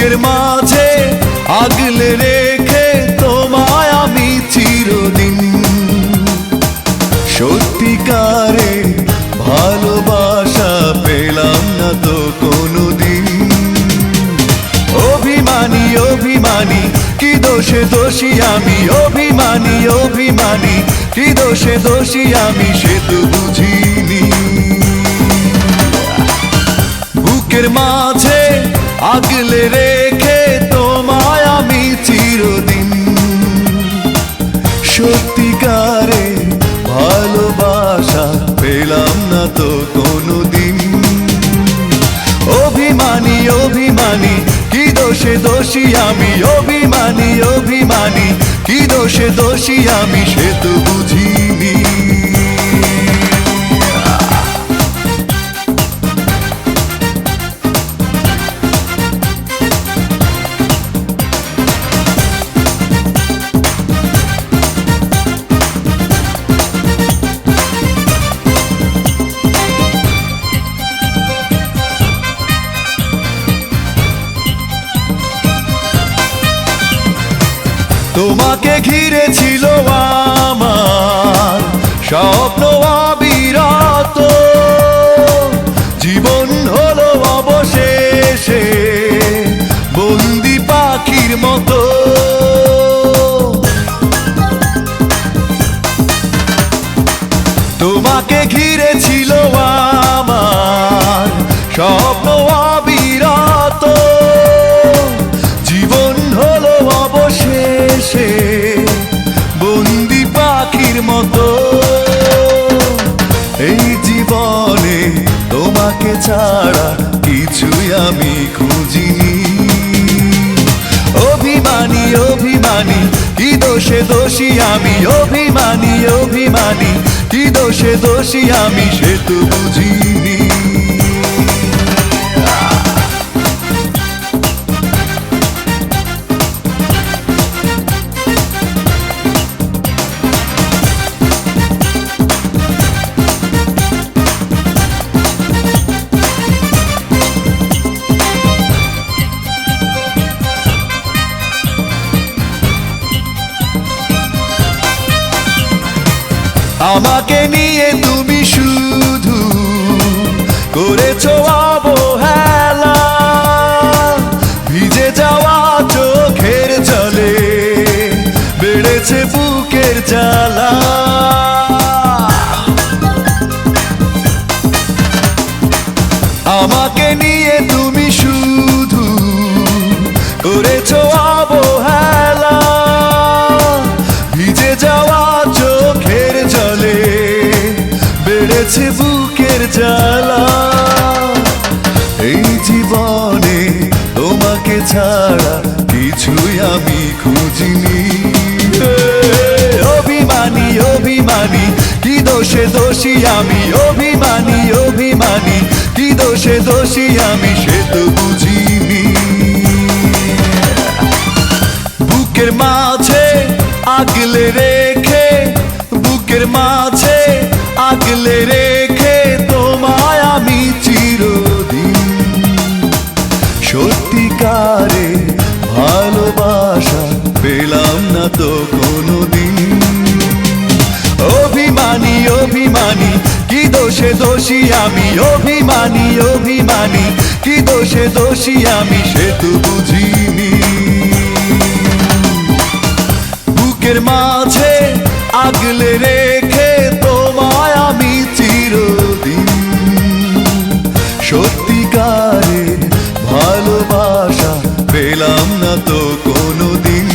বুকের মাঝে আগলে রেখে তোমায় আমি চিরদিন সত্যিকারে ভালোবাসা পেলাম না তো কোনোদিন। অভিমানী অভিমানী কি দোষে দোষী আমি, অভিমানী অভিমানী কি দোষে দোষী আমি, সে তো বুঝিনি। বুকের মাঝে আগলে রেখে তোমায় আমি চিরদিন সত্যিকারে ভালোবাসা পেলাম না তো কোনোদিন। অভিমানী অভিমানী কি দোষে দোষী আমি, অভিমানী অভিমানী কি দোষে দোষী আমি, সে তো বুঝিনি। তোমাকে ঘিরে ছিল আমার স্বপ্ন অবিরত, জীবন হলো অবশেষে বন্দি পাখির মতো। তোমাকে ঘিরে ছিল আমার স্বপ্ন অবিরত, জীবন হলো অবশেষে বন্দি পাখির মতো। এই জীবনে তোমাকে ছাড়া কিছুই আমি খুঁজিনি। অভিমানী অভিমানী কি দোষে দোষী আমি, অভিমানী অভিমানী কি দোষে দোষী আমি, সে তো বুঝিনি। আমাকে নিয়ে তুমি শুধু করেছো অবহেলা, ভিজে যাওয়া চোখের জলে বেড়েছে বুকের জ্বালা। আমাকে নিয়ে তুমি শুধু করেছো অবহেলা, ভিজে যাওয়া চোখের জলে বেড়েছে বুকের জ্বালা। এই জীবনে তোমাকে ছাড়া কিছুই আমি খুঁজিনি। অভিমানী অভিমানী কি দোষে দোষী আমি, অভিমানী অভিমানী কি দোষে দোষী আমি, সে তো বুঝিনি। বুকের মাঝে আগলে রেখে, বুকের মাঝে আগলে রেখে তোমায় আমি চিরদিন সত্যিকারে ভালোবাসা পেলাম না তো কোনোদিন। অভিমানী অভিমানী কি দোষে দোষী আমি, অভিমানী অভিমানী কি দোষে দোষী আমি, সে তো বুঝিনি। বুকের মাঝে আগলে রেখে তোমায় আমি চিরদিন সত্যিকারে ভালোবাসা পেলাম না তো কোনোদিন।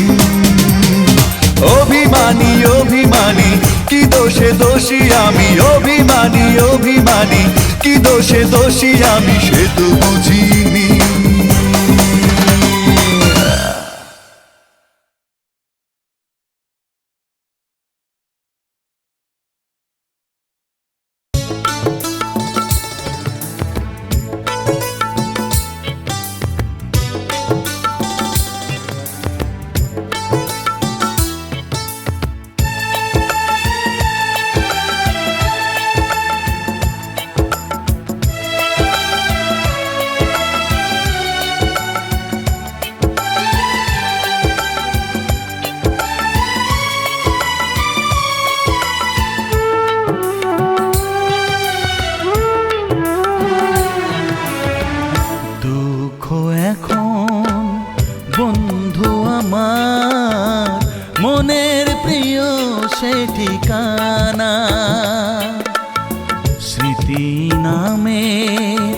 অভিমানী অভিমানী কি দোষে দোষী আমি, অভিমানী অভিমানী কি দোষে দোষী আমি, সে তো বুঝিনি। ঠিকানা। স্মৃতি নামের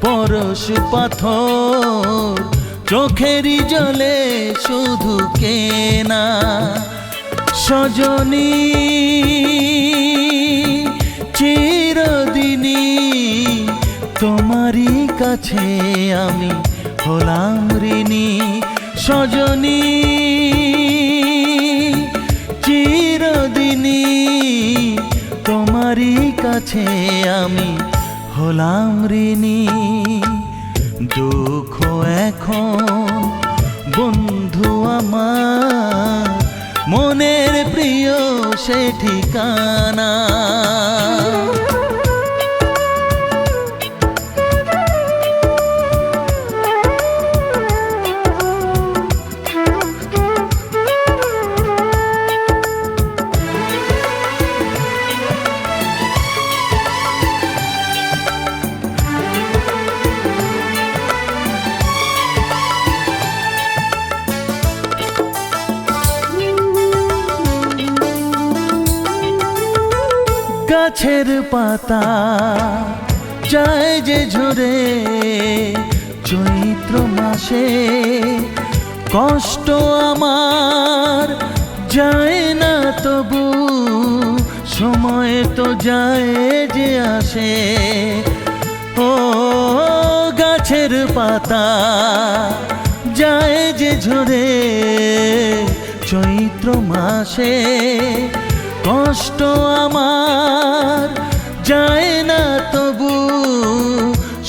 পরশ পাথর চোখেরই জলে শুধু কেনা। সজনী চিরদিনই তোমারই কাছে আমি হলাম ঋণী। সজনী চিরদিনই তোমারই কাছে আমি হলাম ঋণী। দুঃখ এখন বন্ধু আমার মনের প্রিয় সে ঠিকানা। গাছের পাতা যায় যে ঝরে চৈত্র মাসে, কষ্ট আমার যায় না তবু সময় তো যায় যে আসে। ও গাছের পাতা যায় যে ঝরে চৈত্র মাসে, কষ্ট আমার যায় না তবু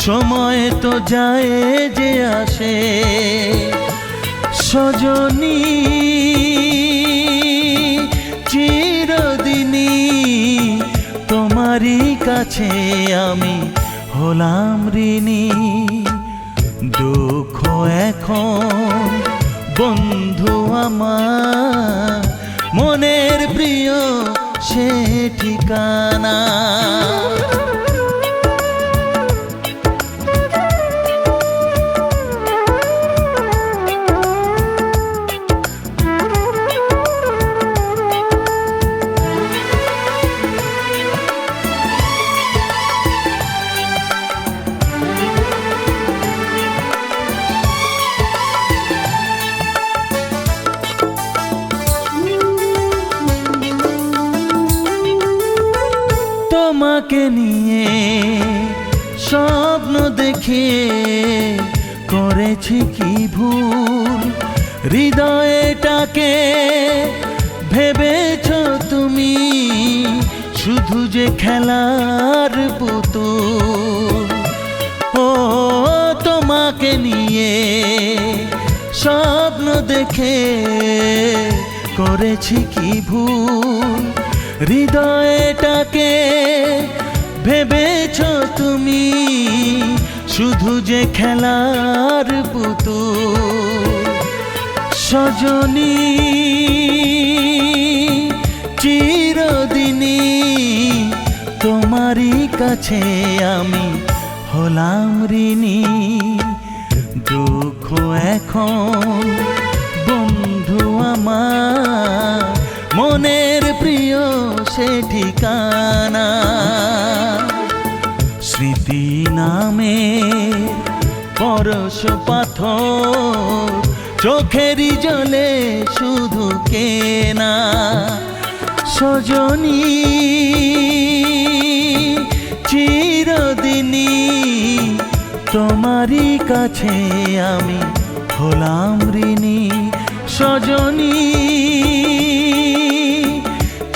সময় তো যায় যে আসে। সজনী চিরদিনই তোমারই কাছে আমি হলাম ঋণী। দুঃখ এখন বন্ধু আমার মনের প্রিয় সে ঠিকানা। তোমাকে নিয়ে স্বপ্ন দেখে করেছি কি ভুল, হৃদয়টাকে ভেবেছ তুমি শুধু যে খেলার পুতুল। ও তোমাকে নিয়ে স্বপ্ন দেখে করেছি কি ভুল, হৃদয়টাকে ভেবেছ তুমি শুধু যে খেলার পুতুল। সজনী চিরদিনই তোমারই কাছে আমি হলাম ঋণী। দুঃখ এখন বন্ধু আমার মনের প্রিয় সে ঠিকানা। স্মৃতি নামে পরশ পাথর চোখেরই জলে শুধু কেনা। সজনী চিরদিনই তোমারই কাছে আমি হলাম ঋণী। সজনী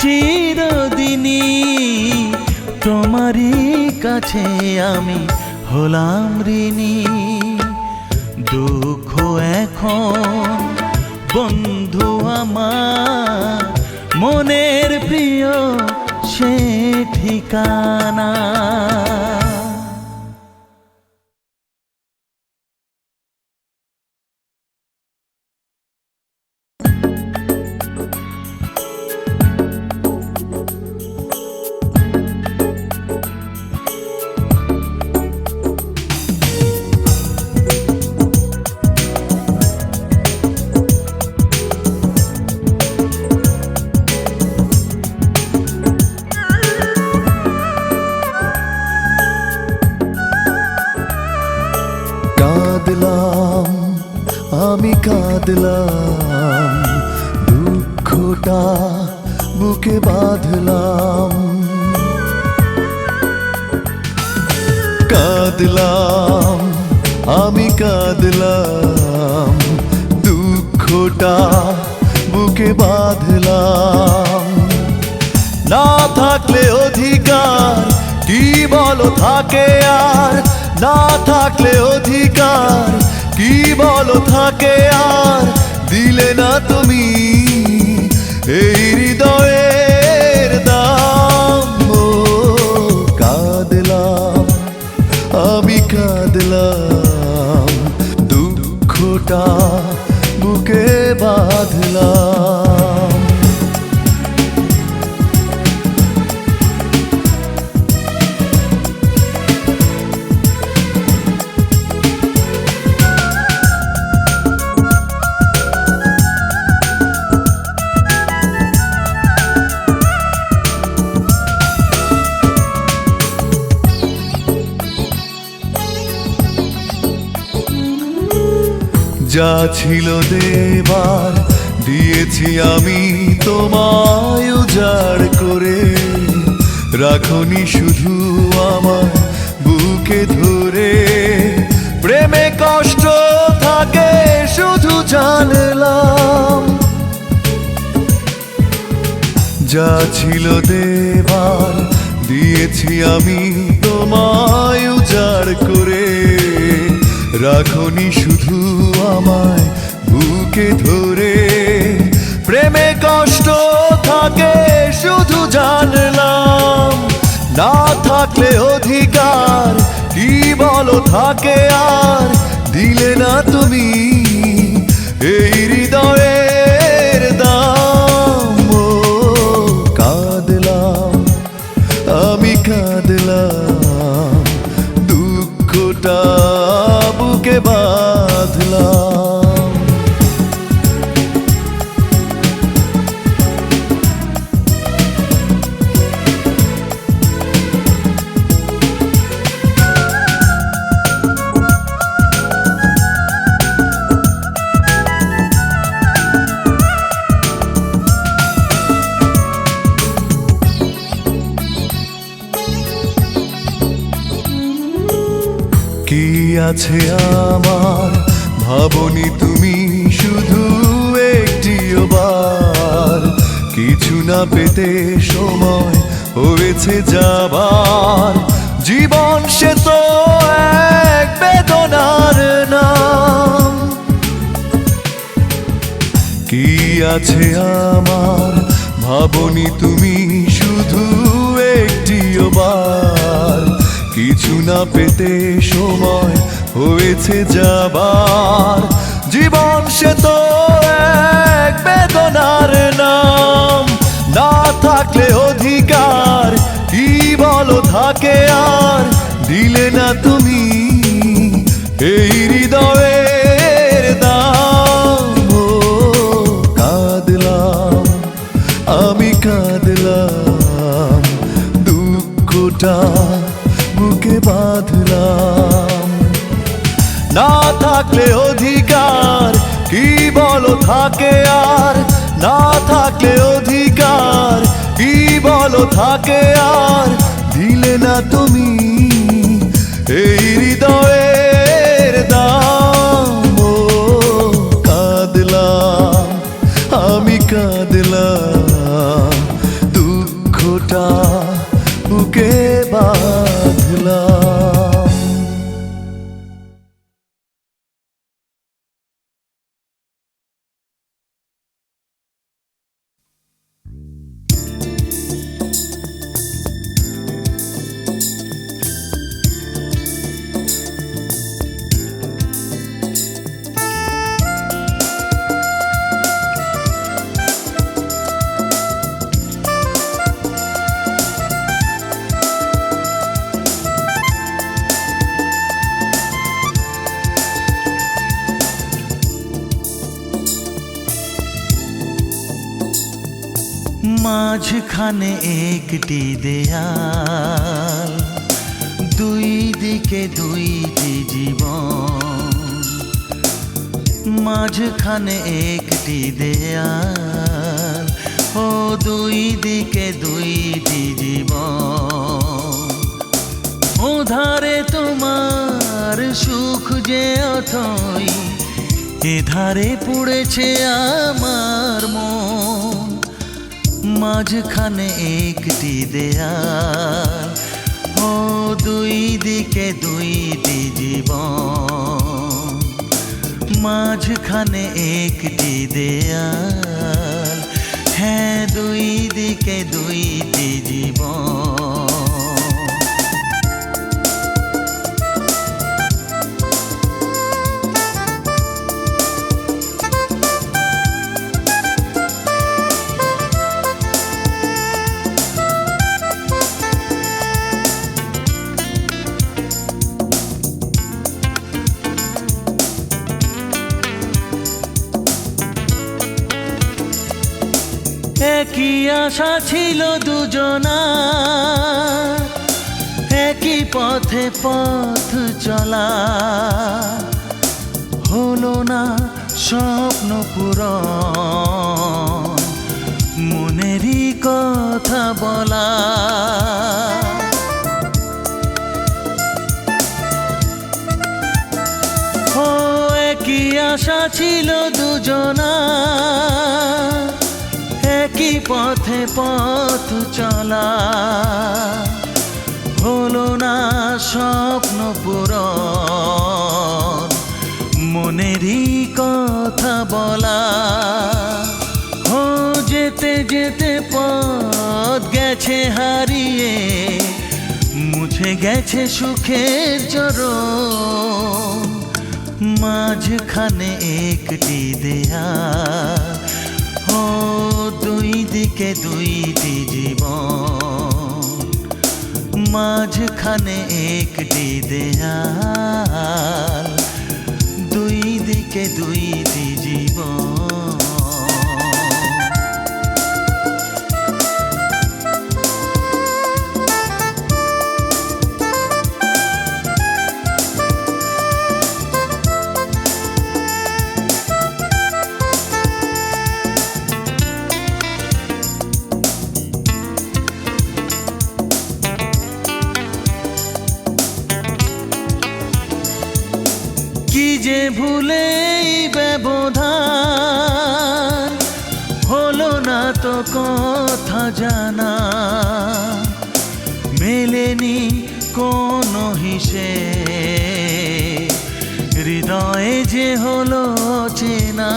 চিরদিনই তোমারই কাছে আমি হলাম ঋণী। দুঃখ এখন বন্ধু আমার মনের প্রিয় সে ঠিকানা। কাঁদলাম, দুঃখটা বুকে বাঁধলাম। কাঁদলাম, আমি কাঁদলাম, দুঃখটা বুকে বাঁধলাম। না থাকলে অধিকার কি বলো থাকে আর, না থাকলে অধিকার কি বলো থাকে আর, দিলে না তুমি এই হৃদয়ের দাম। ও কাঁদলাম, আমি কাঁদলাম, দুঃখটা বুকে বাঁধলাম। যা ছিল দেবার দিয়েছি আমি তোমায় উজাড় করে, রাখনি শুধু আমার বুকে ধরে। প্রেমে কষ্ট থাকে শুধু জানলাম, যা ছিল দেবার দিয়েছি আমি তোমায় উজাড় করে, রাখনি শুধু আমায় বুকে ধরে। প্রেমে কষ্ট থাকে শুধু জানলাম, না থাকলে অধিকার কি বলো থাকে আর, দিলে না তুমি এই হৃদয়ের দাম। ও কাঁদলাম, আমি কাঁদলাম, দুঃখটা বুকে বাঁধলাম। কি আছে আমার ভাবনি তুমি শুধু একটিও বার, কিছু না পেতে সময় হয়েছে যাবার। জীবন সে তো এক বেদনার নাম। কি আছে আমার ভাবনি তুমি শুধু একটিও বার, কিছু না পেতে সময় হয়েছে যাবার। জীবন সে তো এক বেদনার নাম। না থাকলে অধিকার কি বলো থাকে আর, দিলে না তুমি এই হৃদয়ের দাম। ও কাঁদলাম, আমি কাঁদলাম, দুঃখটা বুকে বাঁধলাম। না থাকলে অধিকার কি বলো থাকে আর, না থাকলে অধিকার কি বলো থাকে আর, দিলে না তুমি এই হৃদয়ের দাম। ও কাঁদলাম, আমি কাঁদলাম, দুঃখটা বুকে বাঁধলাম। মাঝখানে একটি দেয়াল, দুই দিকে দুইটি জীবন। মাঝখানে একটি দেয়াল, ও দুই দিকে দুইটি জীবন। ওধারে তোমার সুখ যে অথই, এধারে পড়েছে আমার মন। মাঝখানে একটি দেয়াল, ও দুই দিকে দুইটি জীবন। মাঝখানে একটি দেয়াল, হ্যাঁ দুই দিকে দুইটি জীবন। একই আশা ছিল দুজনার, একই পথে পথ চলা। হলো না স্বপ্ন পূরণ, মনেরই কথা বলা। ও একই আশা ছিল দুজনার, একই পথে পথ চলা। হলো না স্বপ্ন পূরণ, মনেরই কথা বলা। ও যেতে যেতে পথ গেছে হারিয়ে, মুছে গেছে সুখের চরণ। মাঝখানে একটি দেয়াল, ও দুই দিকে দুইটি জীবন। মাঝখানে একটি দেয়াল, দুই দিকে দুইটি জীবন। কি যে ভুলে ব্যবধান, হলো না তো কথা জানা। মেলেনি কোনো হিসেব, হৃদয়ে যে হলো চেনা।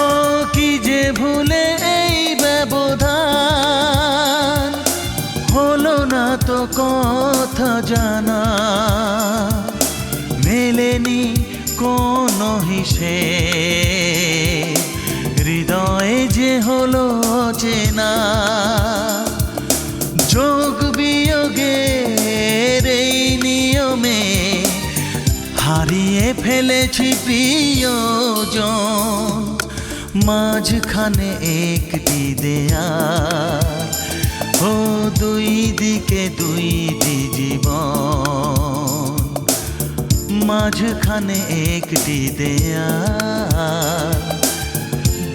ও কি যে ভুলে এই ব্যবধান, হলো না তো কথা জানা। মেলেনি কোনো হিসেব, হৃদয়ে যে হলো চেনা। যোগ বিয়োগের এই নিয়মে হারিয়ে ফেলেছি প্রিয়জন। মাঝখানে একটি দেয়াল, ও দুই দিকে দুইটি জীবন। মাঝখানে একটি দেয়াল,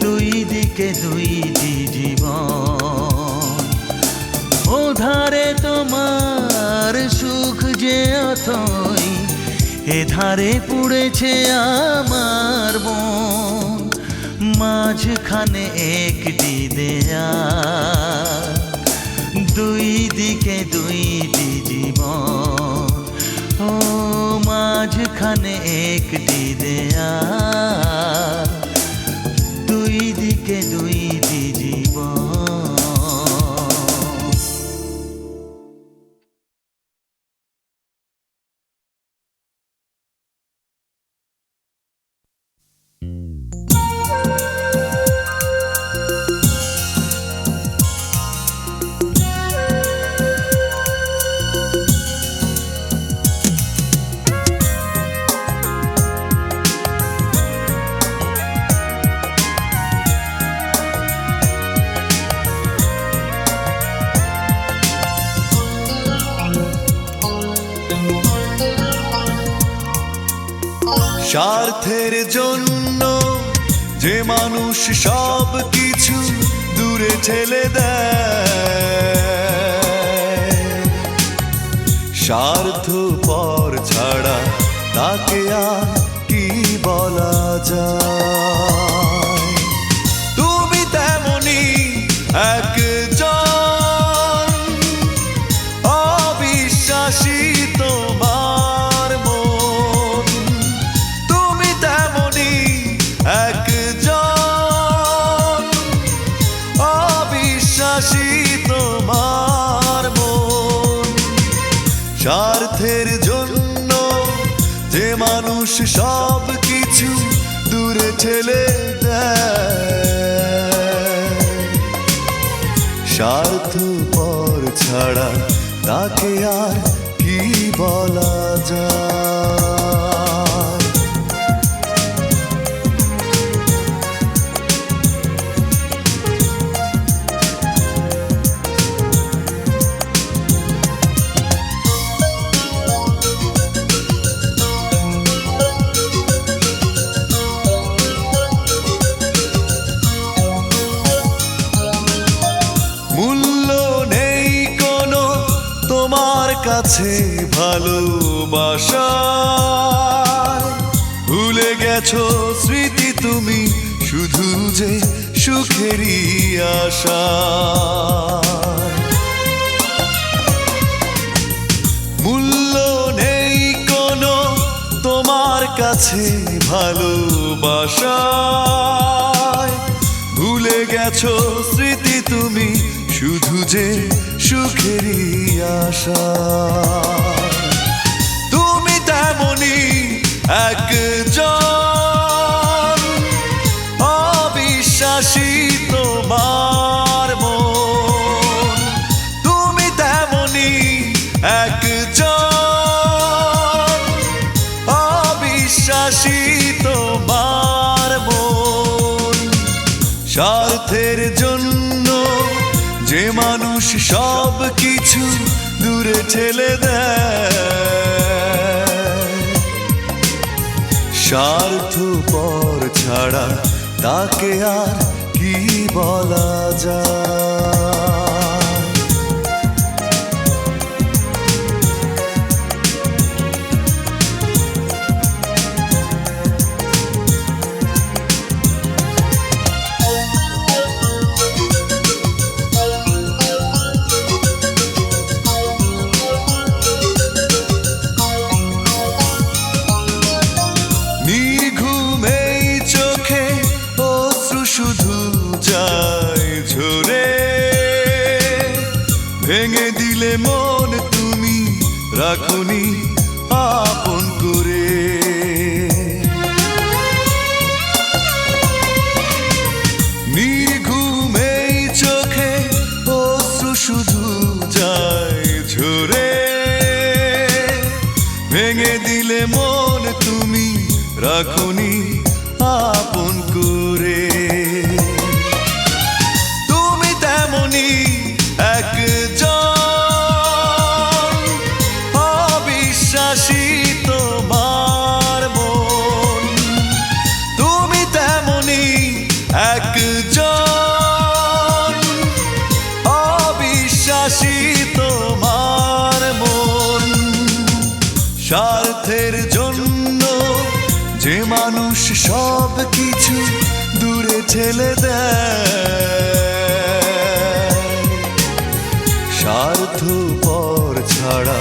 দুই দিকে দুইটি জীবন। ওধারে তোমার সুখ যে অথই, এধারে পুড়েছে আমার মন। মাঝখানে একটি দেয়াল, দুই দিকে দুইটি জীবন। ও মাঝখানে একটি দেয়াল, দুই দিকে দুইটি জীবন। স্বার্থের জন্য যে মানুষ সব কিছু দূরে ঠেলে দেয়, স্বার্থপর ছাড়া তাকে আর কি বলা যায়। তুমি তেমনি একজন অবিশ্বাসী তোমার মন, তুমি তেমনি একজন অবিশ্বাসী তোমার মন। স্বার্থের জন্য যে মানুষ সব কিছু দূরে ঠেলে দেয়, স্বার্থপর ছাড়া তাকে আর কি বলা যায়। মূল্য নেই কোনো তোমার কাছে ভালোবাসা, ভুলে গেছো স্মৃতি তুমি শুধু যে সুখেরই আশা। মূল্য নেই কোনো তোমার কাছে ভালোবাসা, ভুলে গেছো স্মৃতি তুমি শুধু যে সুখেরই আশা। তুমি তেমনি একজন অবিশ্বাসী তোমার মন, তুমি তেমনি একজন অবিশ্বাসী তোমার মন। স্বার্থের জন্য যে মানুষ সব কিছু দূরে ঠেলে দেয়, স্বার্থপর ছাড়া তাকে আর কি বলা যায়। শুধু যায় ঝরে, ভেঙে দিলে মন তুমি রাখুনি আপন করে। নির্ঘুম এই চোখে অশ্রু শুধু যায় ঝরে, ভেঙে দিলে মন তুমি রাখুনি আপন করে। তুমি তেমনি একজন অবিশ্বাসী তোমার মন, তুমি তেমনি একজন অবিশ্বাসী তোমার মন। স্বার্থের জন্য যে মানুষ সব কিছু দূরে ঠেলে দেয়, স্বার্থপর ছাড়া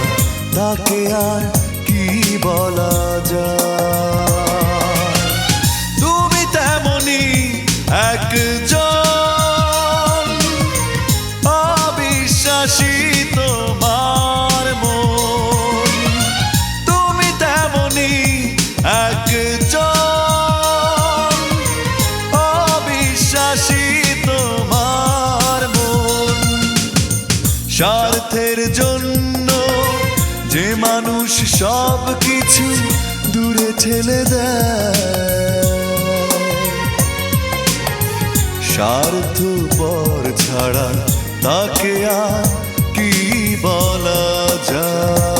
তাকে আর কি বলা যায়। তুমি তেমনি একজন অবিশ্বাসী তোমার মন, তুমি তেমনি একজন অবিশ্বাসী তোমার মন। স্বার্থের জন্য যে মানুষ সব কিছু দূরে ঠেলে দেয়, স্বার্থপর ছাড়া তাকে আর কি বলা যায়।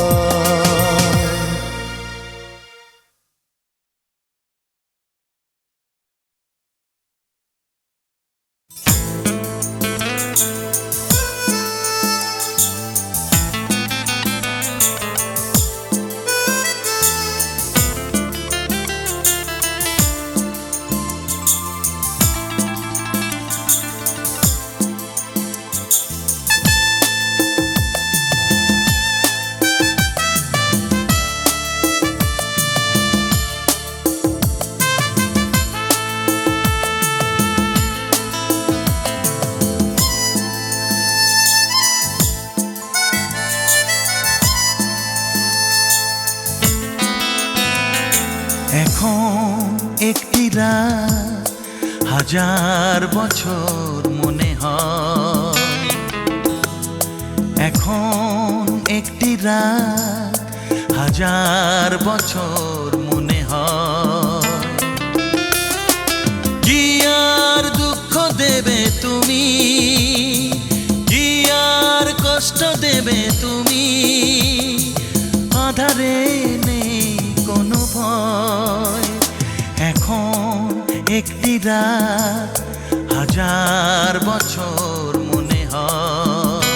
এখন একটি রাত হাজার বছর মনে হয়। এখন একটি রাত হাজার বছর মনে হয়। কি আর দুঃখ দেবে তুমি, কি আর কষ্ট দেবে তুমি, আধারে নেই কোনো ভয়। এখন একটি রাত হাজার বছর মনে হয়।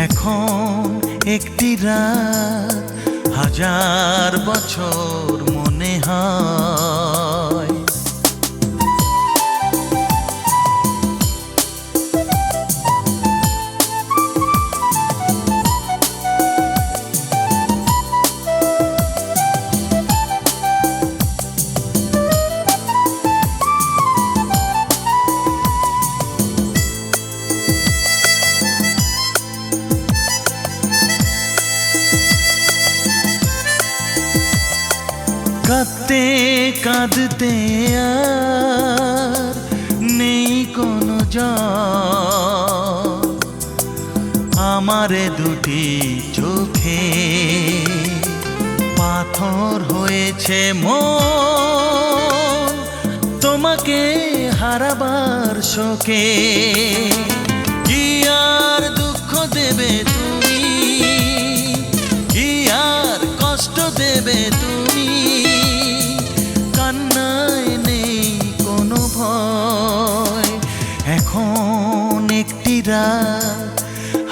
এখন একটি রাত হাজার বছর মনে হয়। কাঁদতে কাঁদতে আর নেই কোনো জল, আমারে দুটি চোখে পাথর হয়েছে মন, তোমাকে হারাবার শোকে। কি আর দুঃখ দেবে তুমি, কি আর কষ্ট দেবে তুমি, কান্নায় নেই কোনো ভয়। এখন একটি রাত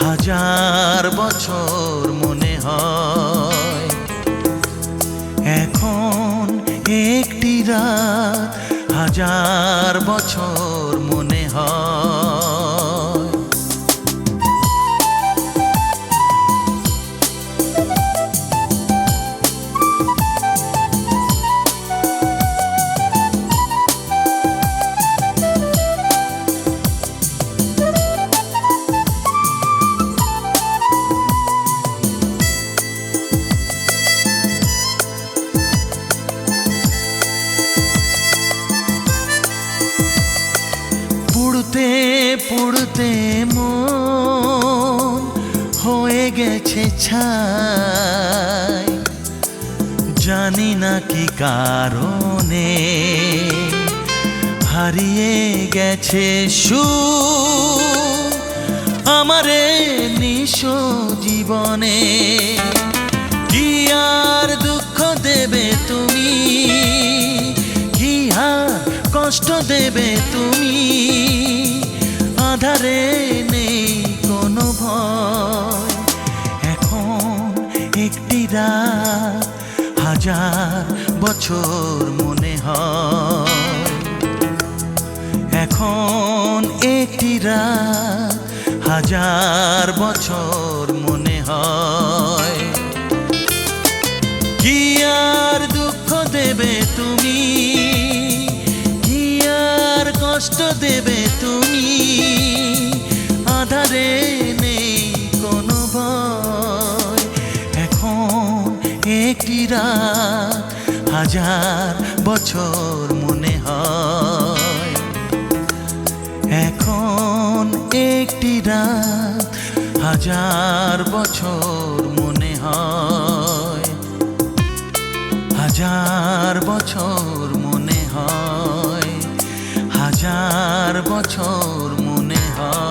হাজার বছর মনে হয়। এখন একটি রাত হাজার বছর মনে হয়। পুড়তে পুড়তে মন হয়ে গেছে ছাই, জানি না কি কারণে হারিয়ে গেছে সুর আমারে নিঃস্ব জীবনে। কি আর দুঃখ দেবে তুমি, কি আর কষ্ট দেবে তুমি, আধারে নেই কোনো ভয়। এখন একটি রাত হাজার বছর মনে হয়। এখন একটি রাত হাজার বছর মনে হয়। কি আর দুঃখ দেবে তুমি, কি আর কষ্ট দেবে তুমি, আধারে নেই কোনো ভয়। এখন একটি রাত হাজার বছর মনে হয়। এখন একটি রাত হাজার বছর মনে হয়। হাজার বছর মনে হয়, হাজার বছর মনে হয়।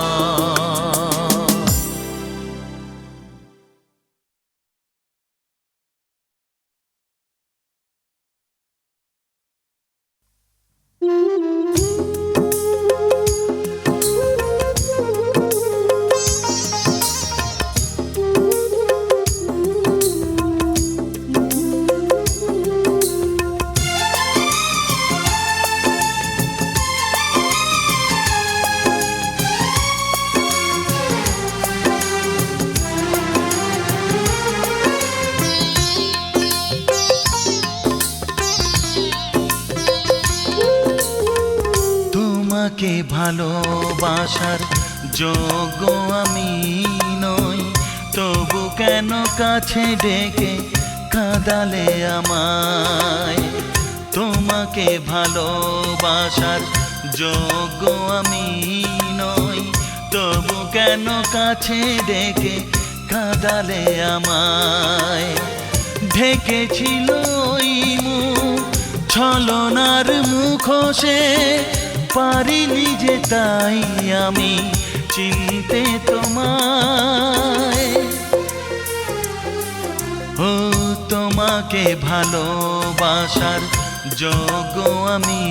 তোমাকে ভালোবাসার যোগ্য আমি নই, তবু কেন কাছে ডেকে কাঁদে কাঁদালে আমায়। তোমাকে ভালোবাসার যোগ্য আমি নই, তবু কেন কাছে ডেকে কাঁদালে আমায়। ঢেকেছিল ওই মুখ ছলনার মুখোশে, পারিনি যে তাই আমি চিনতে তোমায়। ও তোমাকে ভালোবাসার যোগ্য আমি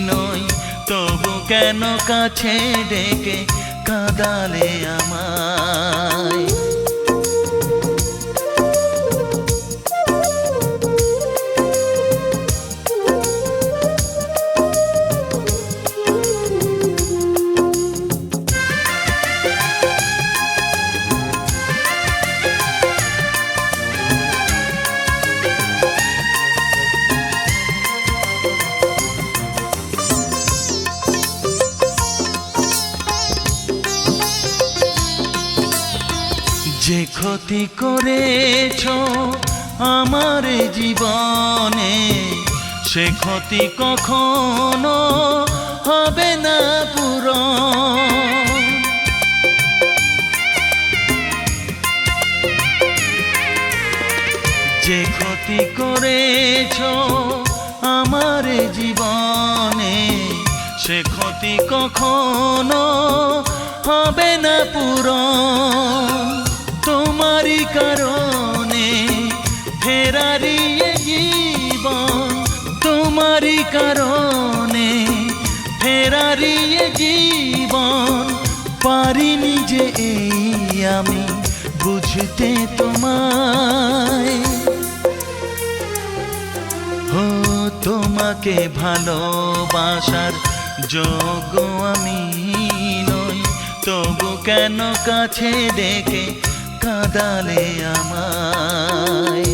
নই, তবু কেন কাছে ডেকে কাঁদালে আমায়। যে ক্ষতি করেছ আমার জীবনে, সে ক্ষতি কখনো হবে না পূরণ। যে ক্ষতি করেছ আমার জীবনে, সে ক্ষতি কখনো হবে না পূরণ। তোমারই কারণে ফেরারি জীবন, তোমারই কারণে ফেরারি জীবন, পারিনি যে এই আমি বুঝতে তোমায়। ও তোমাকে ভালোবাসার যোগ্য আমি নই, তবু কেন কাছে ডেকে কাঁদালে আমায়।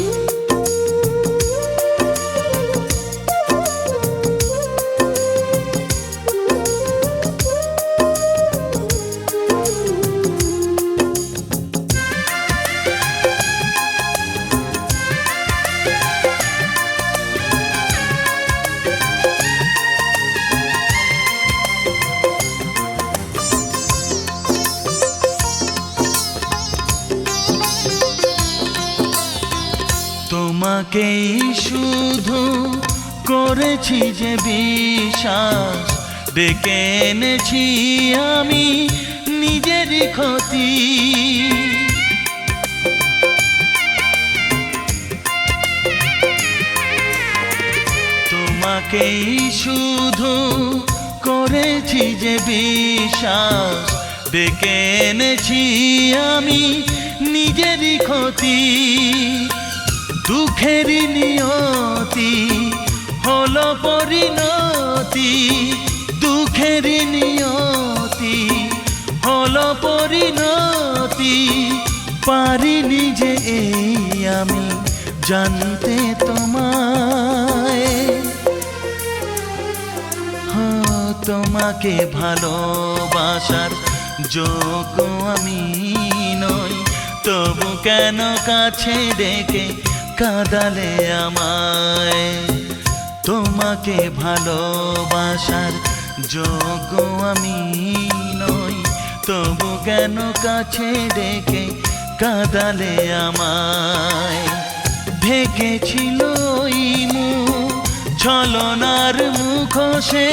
তোমাকেই শুধু করেছি যে বিশ্বাস, ডেকে এনেছি আমি নিজেরই ক্ষতি। তোমাকেই শুধু করেছি যে বিশ্বাস, ডেকে এনেছি আমি নিজেরই ক্ষতি। দুঃখেরই নিয়তি হলো পরিণতি, দুঃখেরই নিয়তি হলো পরিণতি, পারিনি যে এই আমি জানতে তোমায়। তোমাকে ভালোবাসার যোগ্য আমি নই, তবু কেন কাছে ডেকে কাঁদালে আমায়। তোমাকে ভালোবাসার যোগ্য আমি নই, তবু কেন কাছে ডেকে কাঁদালে আমায়। ঢেকেছিল ওই মুখ ছলনার মুখোশে,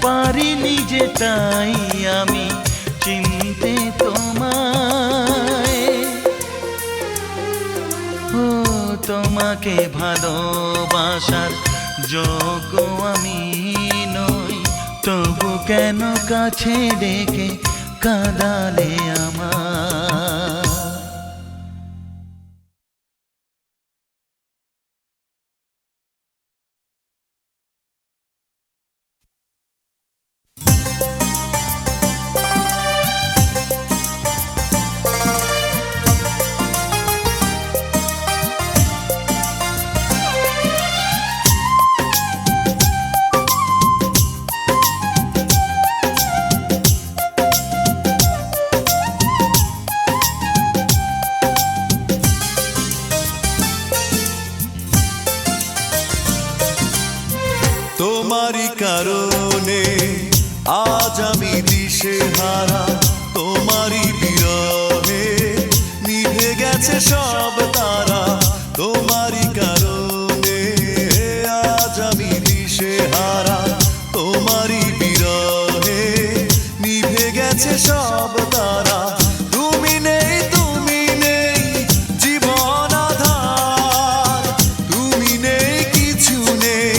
পারিনি যে তাই আমি চিনতে তোমায়। ও তোমাকে ভালোবাসার যোগ্য আমি নই, তবু কেন কাছে ডেকে কাঁদালে আমায়। তোমারই কারণে আজ আমি দিশেহারা, তোমারই বিরহে নিভে গেছে সব তারা। তোমারই কারণে আজ আমি দিশেহারা, তোমারই বিরহে নিভে গেছে সব তারা। তুমি নেই, তুমি নেই জীবন আধার, তুমি নেই, কিছু নেই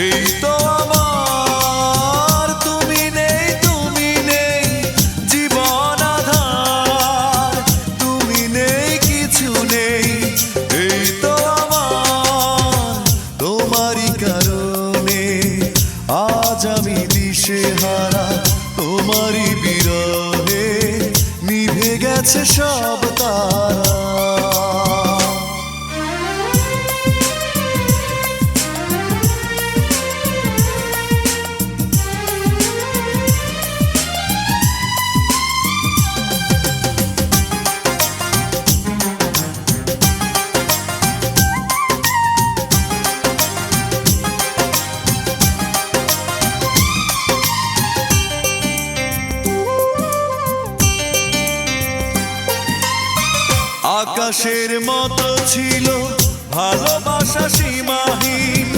এই তো আমার। তুমি নেই, তুমি নেই জীবন আধার, তুমি নেই, কিছু নেই এই তো আমার। তোমারই কারণে আজ আমি দিশেহারা, তোমারই বিরহে নিভে গেছে সব তারা। আকাশের মতো ছিল ভালোবাসা সীমাহীন,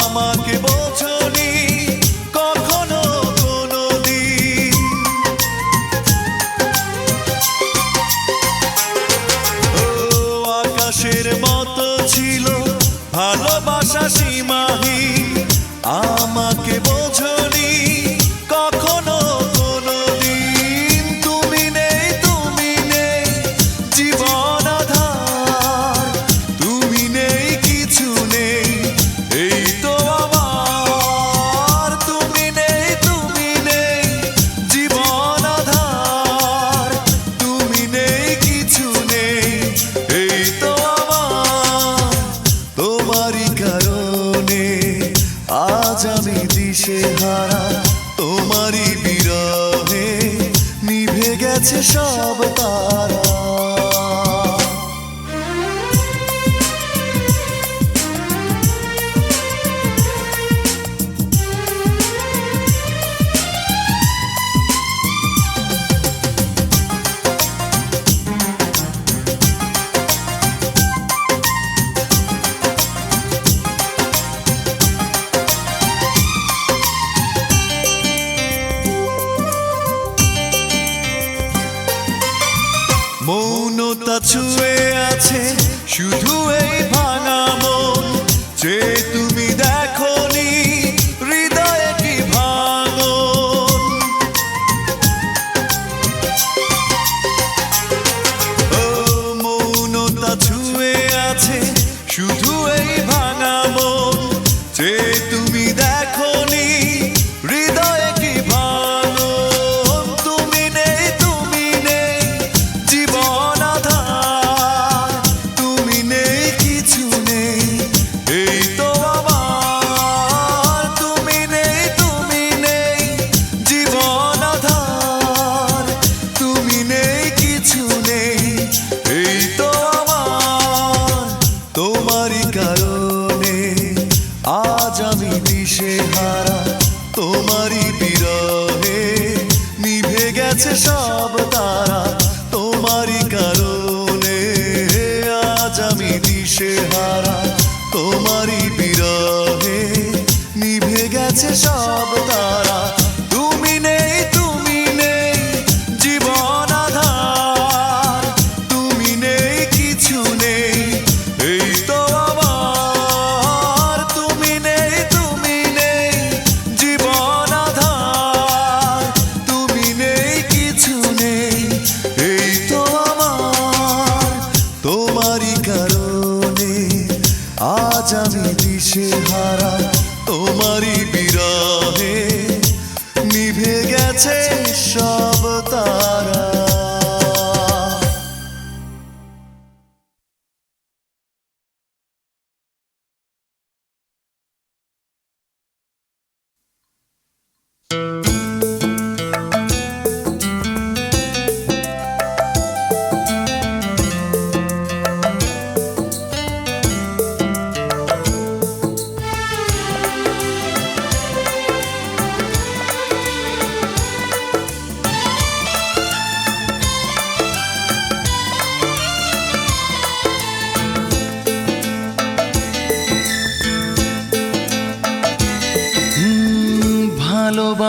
আমাকে বোঝনি কখনো কোনোদিন। ও আকাশের মতো ছিল ভালোবাসা সীমাহীন, আমাকে বোঝনি কখনো কোনোদিন। তুমি নেই, তুমি নেই জীবন আধার, তুমি নেই, কিছু নেই এই তো আমার। তুমি নেই, তুমি নেই জীবন আধার, তুমি নেই, কিছু নেই এই তো আমার। তোমারই কারণে আজ আমি দিশেহারা, তোমারই বিরহে নিভে গেছে সব তারা। মৌনতা ছুঁয়ে আছে শুধু এই ভাঙা মন, যে তুমি দেখোনি হৃদয়ে কি ভাঙন। ও মৌনতা ছুঁয়ে আছে শুধু এই ভাঙা মন, যে তুমি দেখোনি হৃদয়ে কি ভাঙন। তুমি নেই, তুমি নেই জীবন আধার, তুমি নেই, কিছু নেই এই তো আমার। তুমি নেই, তুমি নেই জীবন আধার, তুমি নেই, কিছু নেই এই তো আমার। তোমারই কারণে আজ আমি দিশেহারা, তোমারই বিরহে নিভে গেছে সব তারা। তোমারই কারণে আজ আমি দিশেহারা, তোমারই বিরহে নিভে গেছে সব তারা। তুমি নেই, তুমি নেই জীবন আধার, তুমি নেই, কিছু নেই এই তো আমার। তুমি নেই, তুমি নেই জীবন আধার, তুমি নেই, কিছু নেই এই তো আমার। তোমারই কারণে আজ আমি দিশেহারা, তোমারই বিরহে নিভে গেছে সব তারা।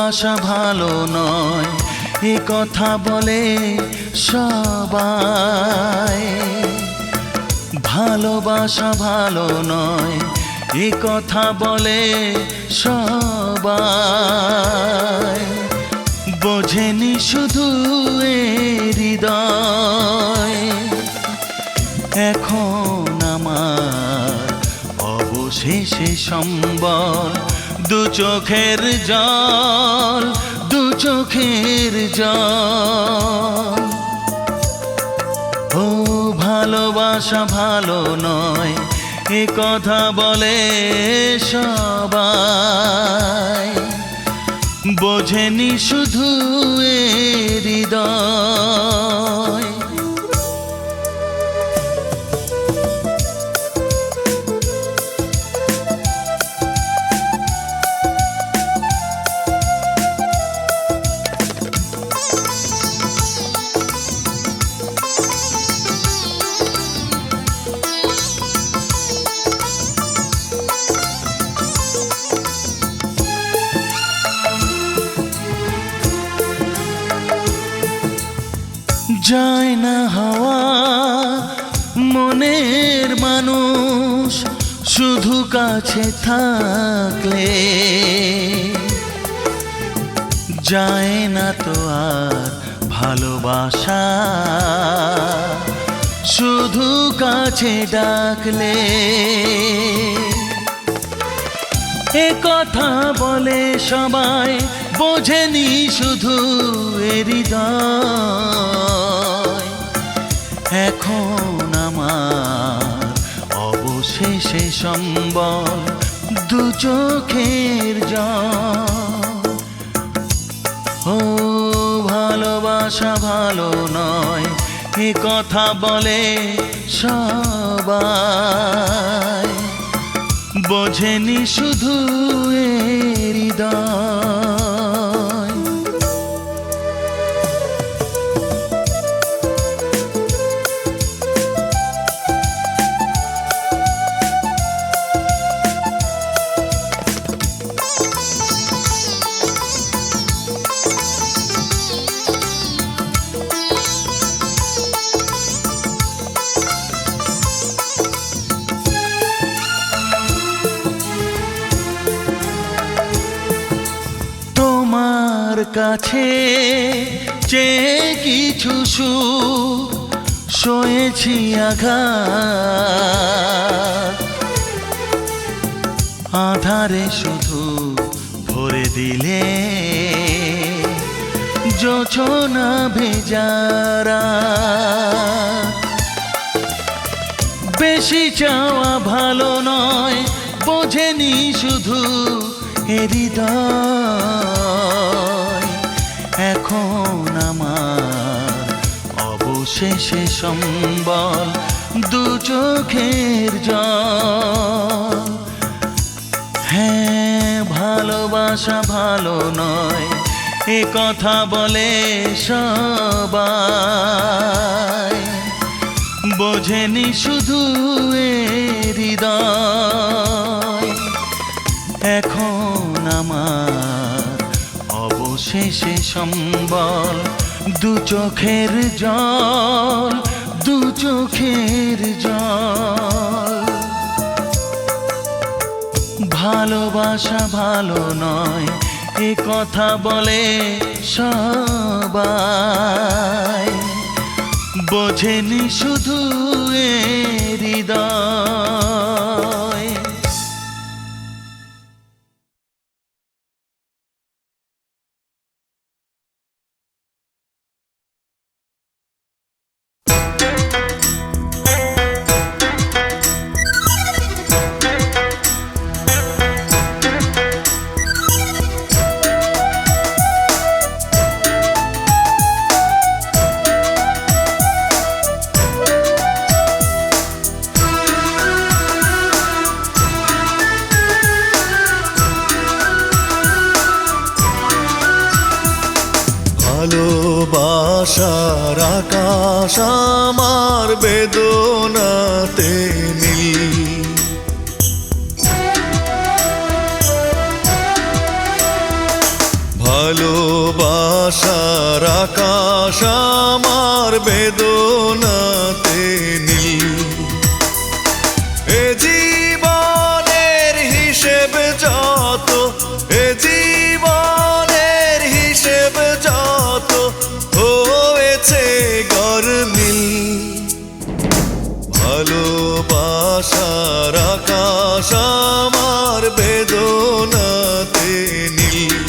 ভালোবাসা ভালো নয় এ কথা বলে সবাই, ভালোবাসা ভালো নয় এ কথা বলে সবাই, বোঝেনি শুধু এ হৃদয়। এখন আমার অবশেষে সম্বল দু চোখের জল, দু চোখের জল। ও ভালোবাসা ভালো নয় এ কথা বলে সবাই, বোঝেনি শুধু এ হৃদয়। যায় না হওয়া মনের মানুষ শুধু কাছে থাকলে, যায় না তো আর ভালোবাসা শুধু কাছে ডাকলে। এ কথা বলে সবাই, বোঝেনি শুধু এ হৃদয়। এখন আমার অবশেষে সম্বল দু চোখের জল। ও ভালোবাসা ভালো নয় এ কথা বলে সবাই, বোঝেনি শুধু এ হৃদয়। তোমার কাছে চেয়ে কিছু সুখ সয়েছি আঘাত, আধারে শুধু ভরে দিলে জোছনা ভেজারা। বেশি চাওয়া ভালো নয়, বোঝেনি শুধু এ হৃদয়। এখন আমার অবশেষে সম্বল দু চোখের জল। হ্যাঁ ভালোবাসা ভালো নয় এ কথা বলে সবাই, বোঝেনি শুধু এ হৃদয়। এখন আমার অবশেষে সম্বল দু চোখের জল, দু চোখের জল। ভালোবাসা ভালো নয় এ কথা বলে সবাই, বোঝেনি শুধু এ হৃদয়। ভালোবাসার আকাশ আমার বেদনাতে নীল, ভালোবাসার আকাশ আমার বেদনাতে নীল। এ জীবনের হিসেব যত, এ জীবনের হিসেব যত হয়েছে গরমিল। ভালোবাসার আকাশ আমার বেদনাতে নীল।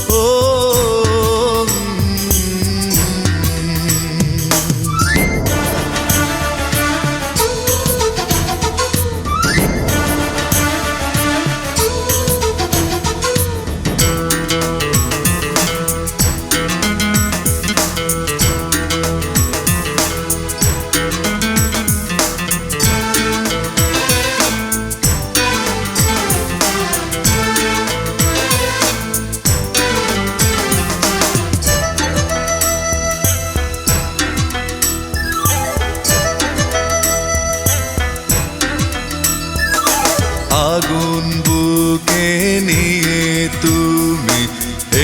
ও আগুন বুকে নিয়ে তুমি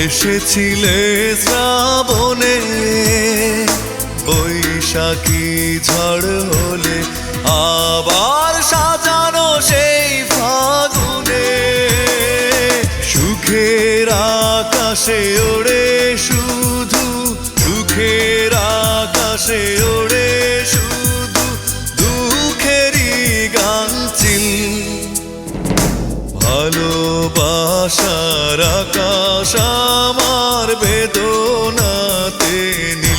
এসেছিলে শ্রাবণে, বৈশাখী ঝড় হলে আবার সাজানো সেই ফাগুনে। সুখের আকাশে ওড়ে শুধু, সুখের আকাশে ওড়ে শুধু দুঃখেরই গানচিল। ভালোবাসার আকাশ আমার বেদনাতে নীল।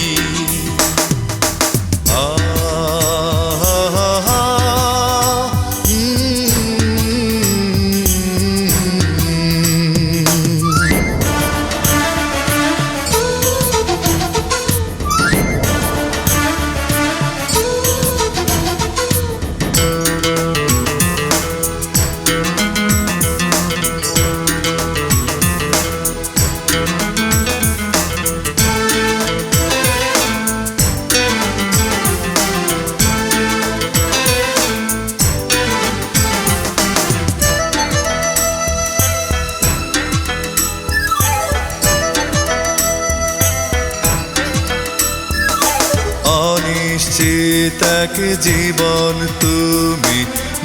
অনিশ্চিত এক জীবন তুমি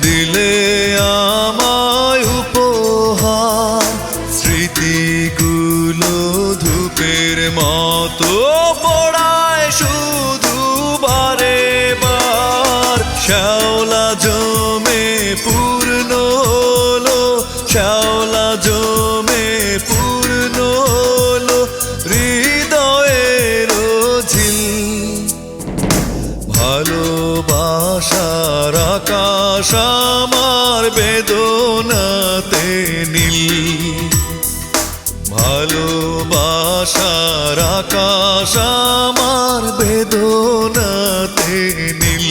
দিলে আমায় উপহার। স্মৃতিগুলো ধূপের মতো পড়ায় শুধু বারে বার। শ্যাওলা জমে পূর্ণ হলো, শ্যাওলা জমে পূর্ণ হলো হৃদয়ের ঝিল। ভালোবাসার আকাশ আমার বেদনাতে নীল। ভালোবাসার আকাশ আমার বেদনাতে নীল।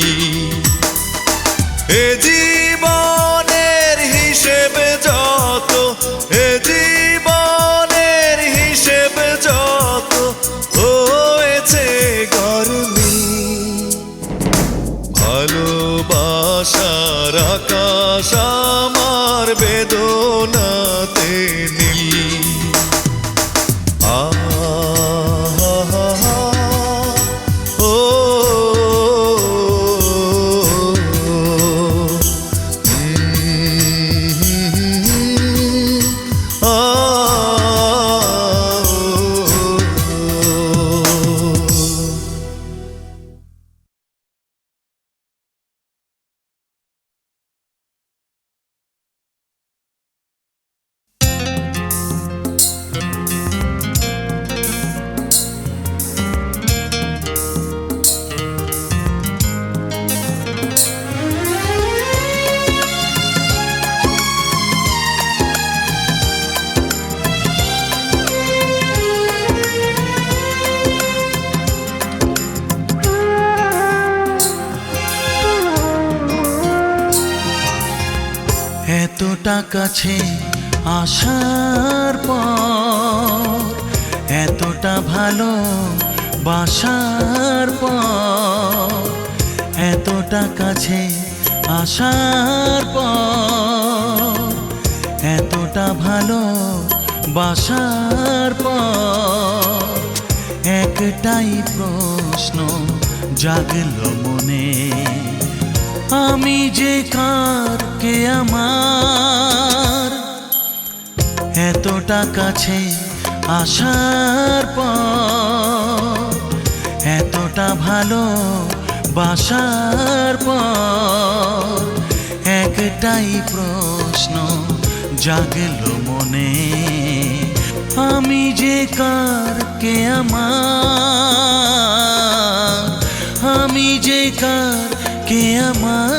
এ জীবনের হিসেব যত, এ জীবনের হিসেব যত হয়েছে গরমিল। ভালোবাসার আকাশ আমার বেদনাতে নীল। ও এতটা কাছে আসার পর, এতটা ভালো বাসার পর, এতটা কাছে আসার পর, এতটা ভালো বাসার পর একটাই প্রশ্ন জাগলো মনে, আমি যে কার, কে আমার? এতটা কাছে আসার পর এতটা ভালো বাসার পর একটাই প্রশ্ন জাগলো মনে, আমি যে কার, কে আমার? আমি যে কার, কে আমার?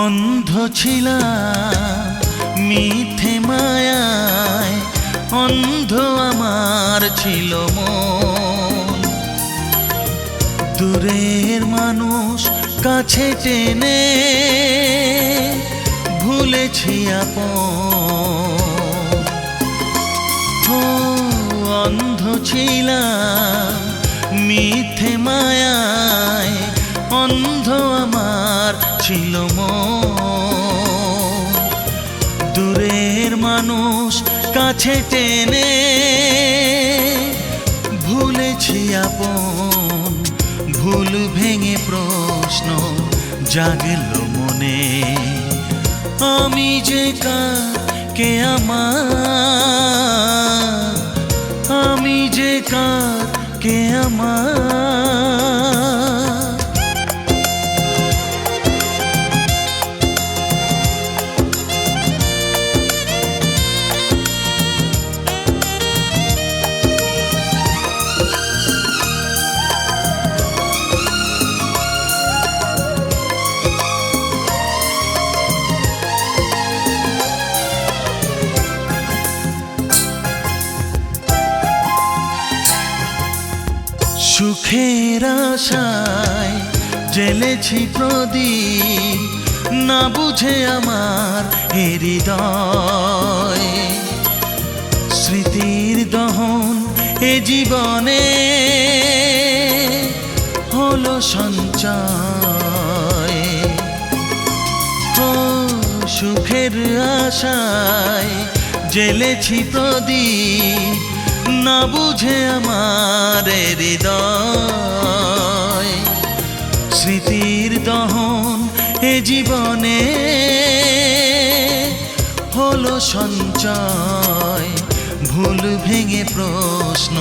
অন্ধ ছিলাম মিথ্যে মায়ায়, অন্ধ আমার ছিল মন। দূরের মানুষ কাছে টেনে ভুলেছি আপন। ও অন্ধ ছিলাম মিথ্যে মায়ায়, অন্ধ আমার ছিল মন। দূরের মানুষ কাছে টেনে ভুলেছি আপন। ভুল ভেঙে প্রশ্ন জাগলো মনে, আমি যে কার, কে আমার? আমি যে কার, কে আমার? সুখের আশায় জ্বেলেছি প্রদীপ, না বুঝে আমার এ হৃদয়। স্মৃতির দহন এ জীবনে হলো সঞ্চয়। ও সুখের আশায় জ্বেলেছি প্রদীপ, না বুঝে আমার হৃদয়। স্মৃতির দহন এ জীবনে হলো সঞ্চয়। ভুল ভেঙে প্রশ্ন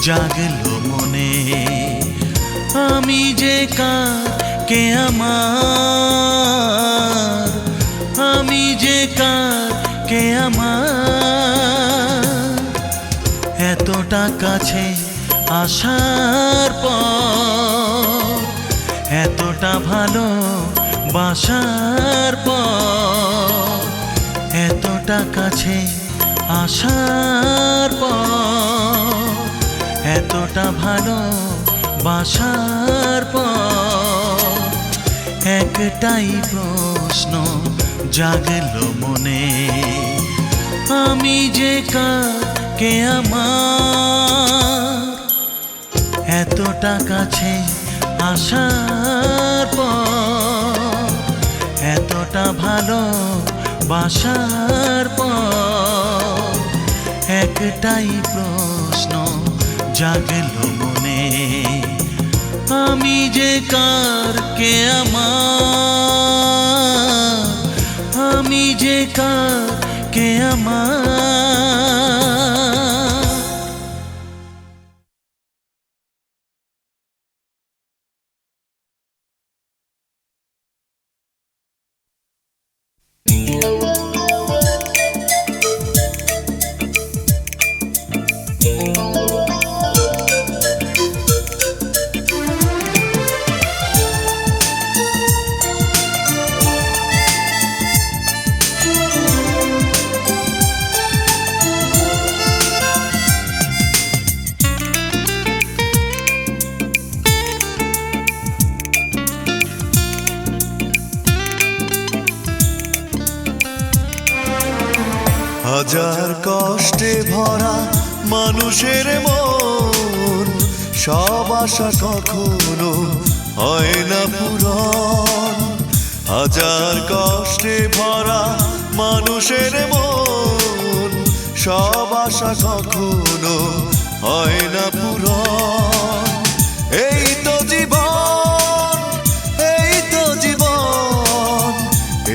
জাগলো মনে, আমি যে কার, কে আমার? আমি যে কার, কে আমার? এতটা কাছে আসার পর এতটা ভালো বাসার পর এতটা কাছে আসার পর এতটা ভালো বাসার পর একটাই প্রশ্ন জাগলো মনে, আমি যে কার, কে আমার? এতটা কাছে আসার পর এতটা ভালো বাসার পর একটাই প্রশ্ন জাগলো মনে, আমি যে কার, কে আমার? আমি যে কার, কে আমার? হাজার কষ্টে ভরা মানুষের মন, সব আশা কখনো হয় না পূরণ। হাজার কষ্টে ভরা মানুষের মন, সব আশা কখনো হয় না পূরণ। এই তো জীবন, এই তো জীবন,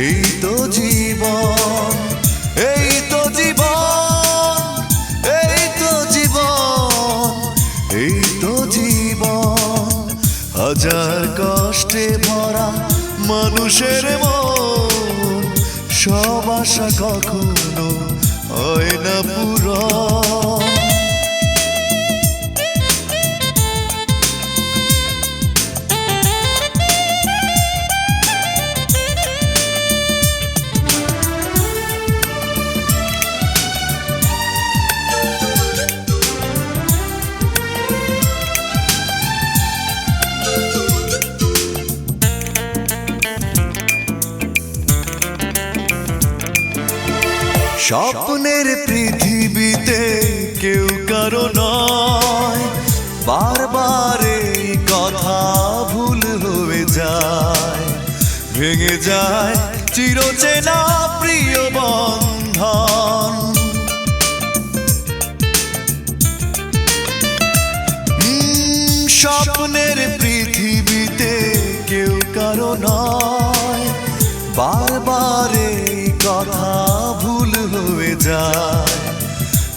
এই তো জীবন, এই তো জীবন, এই তো জীবন, এই তো জীবন। হাজার কষ্টে ভরা মানুষের মন, সব আশা কখনো হয় না পূরণ। স্বপ্নের পৃথিবীতে কেউ কারো নয়, বারবার এই কথা ভুল হয়ে যায়। ভেঙে যায় চিরচেনা প্রিয় বন্ধন। স্বপ্নের পৃথিবীতে কেউ কারো নয়, বারবার এই কথা ভুল হয়ে যায়।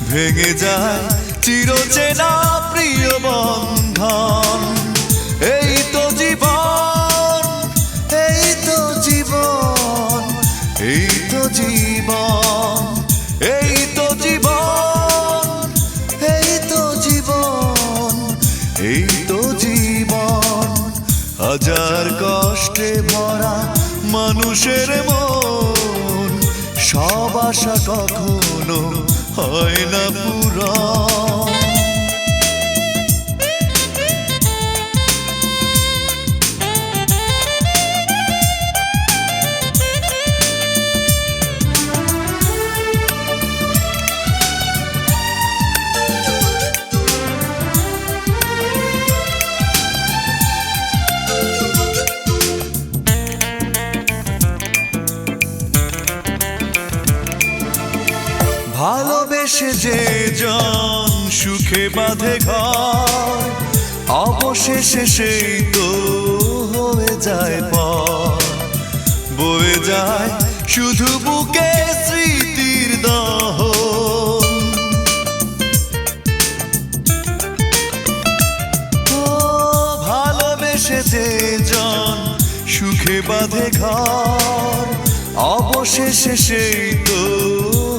ভেঙে যায় চিরচেনা প্রিয় বন্ধন। এই তো জীবন, এই তো জীবন, এই তো জীবন, এই তো জীবন, এই তো জীবন, এই তো জীবন। হাজার কষ্টে ভরা মানুষের মন, সব আশা কখনো হয় না পূরণ। ভালোবেসে যে জন সুখে বাঁধে ঘর, অবশেষে সেই তো হয়ে যায় পর। বয়ে যায় শুধু বুকে স্মৃতির দহন। ও ভালোবেসে যে জন সুখে বাঁধে ঘর, অবশেষে সেই তো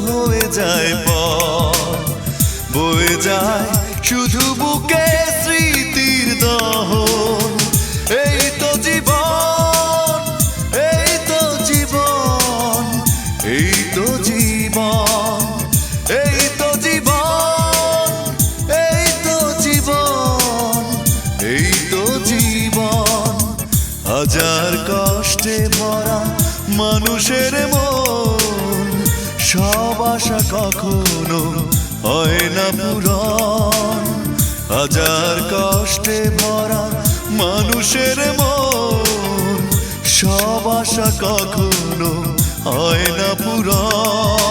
হয়ে যায় পর। বয়ে যায় শুধু বুকে স্মৃতির দহন। এই তো জীবন, এই তো জীবন, এই তো জীবন, এই তো জীবন, এই তো জীবন, এই তো জীবন। হাজার কষ্টে ভরা মানুষের মন, সব আশা কখনো হয় না পূরণ। হাজার কষ্টে ভরা মানুষের মন, সব আশা কখনো হয় না পূরণ।